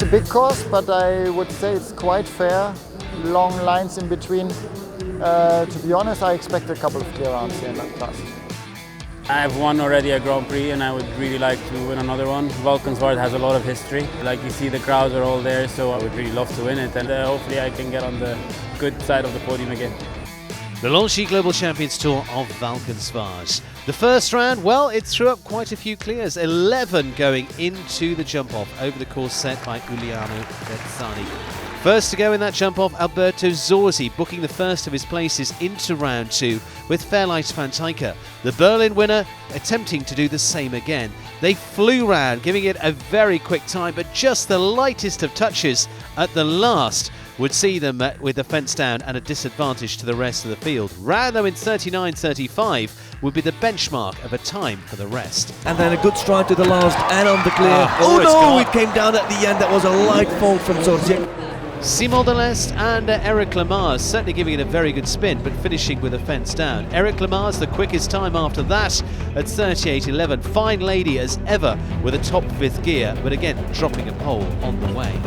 a big course, but I would say it's quite fair. Long lines in between. To be honest, I expect a couple of clear rounds here in that class. I've won already a Grand Prix and I would really like to win another one. Valkenswaard has a lot of history. Like you see, the crowds are all there, so I would really love to win it, and hopefully I can get on the good side of the podium again. The Longines Global Champions Tour of Valkenswaard. The first round, well, it threw up quite a few clears. 11 going into the jump-off over the course set by Giuliano Bezzani. First to go in that jump-off, Alberto Zorzi, booking the first of his places into round 2 with Fairlight Fantaika. The Berlin winner attempting to do the same again. They flew round, giving it a very quick time, but just the lightest of touches at the last would see them with the fence down and a disadvantage to the rest of the field. Round though in 39.35 would be the benchmark of a time for the rest. And then a good stride to the last and on the clear. It came down at the end. That was a light fault from Zorzi. Simon Deleste and Eric Lamars certainly giving it a very good spin, but finishing with a fence down. Eric Lamars the quickest time after that at 38.11. Fine lady as ever with a top 5th gear, but again dropping a pole on the way.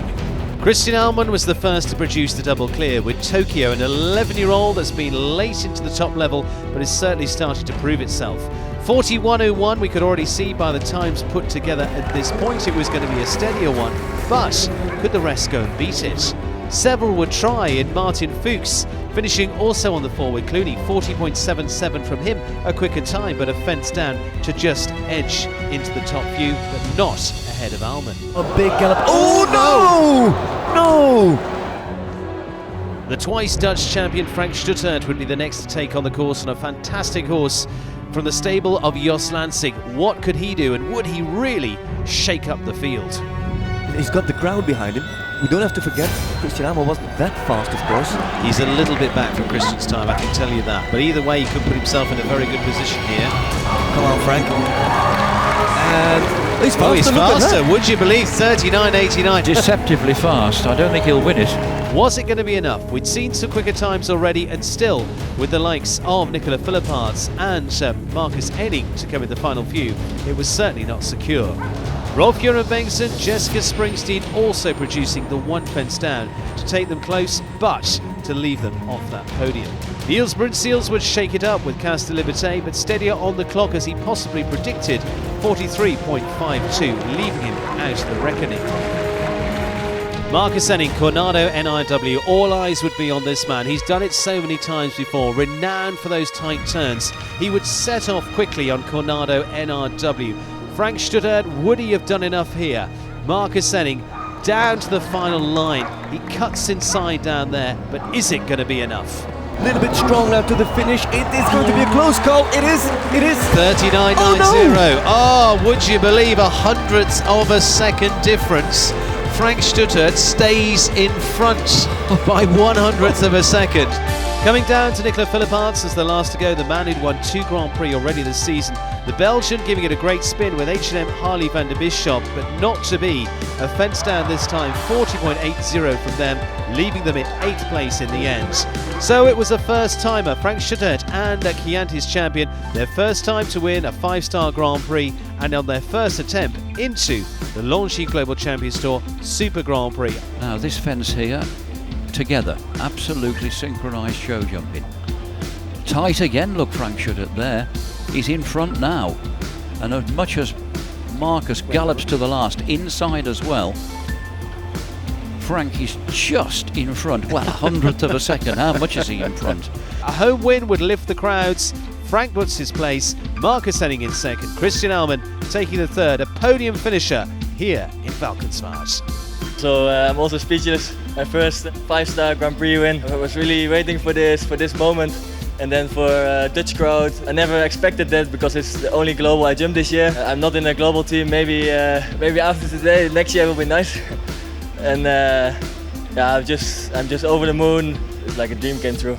Christian Alman was the first to produce the double clear with Tokyo, an 11-year-old that's been late into the top level but is certainly starting to prove itself. 41.01 we could already see by the times put together at this point it was going to be a steadier one, but could the rest go and beat it? Several would try in Martin Fuchs, finishing also on the forward Clooney, 40.77 from him, a quicker time but a fence down to just edge into the top few, but not ahead of Alman. A big gallop. Oh no! No! The twice Dutch champion Frank Stuttert would be the next to take on the course on a fantastic horse from the stable of Jos Lansing. What could he do, and would he really shake up the field? He's got the crowd behind him. We don't have to forget, Christian Alman wasn't that fast, of course. He's a little bit back from Christian's time, I can tell you that. But either way, he could put himself in a very good position here. Come on, Frank. And he's faster. Oh, he's faster. Would you believe? 39.89. Deceptively fast. I don't think he'll win it. Was it going to be enough? We'd seen some quicker times already, and still, with the likes of Nicola Philipparts and Marcus Henning to come in the final few, it was certainly not secure. Rolf Göran Bengtsson, Jessica Springsteen also producing the one fence down to take them close, but to leave them off that podium. Niels Brunsseels would shake it up with Castor Liberté, but steadier on the clock as he possibly predicted, 43.52, leaving him out of the reckoning. Marcus Henning, Coronado NIW, all eyes would be on this man. He's done it so many times before, renowned for those tight turns. He would set off quickly on Coronado NRW. Frank Stuttert, would he have done enough here? Marcus Henning down to the final line. He cuts inside down there, but is it going to be enough? A little bit strong now to the finish. It is going to be a close call. It is. 39.90. Oh, would you believe a hundredth of a second difference? Frank Stuttert stays in front by 1/100th of a second. Coming down to Nicola Philipparts as the last to go, the man who'd won 2 Grand Prix already this season. The Belgian giving it a great spin with H&M Harley van der Bisschop, but not to be. A fence down this time, 40.80 from them, leaving them in 8th place in the end. So it was a first-timer, Frank Stuttert and Chianti's champion, their first time to win a 5-star Grand Prix and on their first attempt into the Longines Global Champions Tour Super Grand Prix. Now this fence here, together, absolutely synchronised show jumping. Tight again, look, Frank Stuttert there. He's in front now, and as much as Marcus gallops to the last, inside as well, Frank is just in front. Well, 100th of a second. How much is he in front? A home win would lift the crowds. Frank puts his place, Marcus Henning in second, Christian Alman taking the third, a podium finisher here in Valkenswaard. So I'm also speechless. My first 5-star Grand Prix win. I was really waiting for this moment. And then for Dutch crowd, I never expected that because it's the only global I jumped this year. I'm not in a global team. Maybe after today, next year will be nice. And yeah, I'm just over the moon. It's like a dream came true.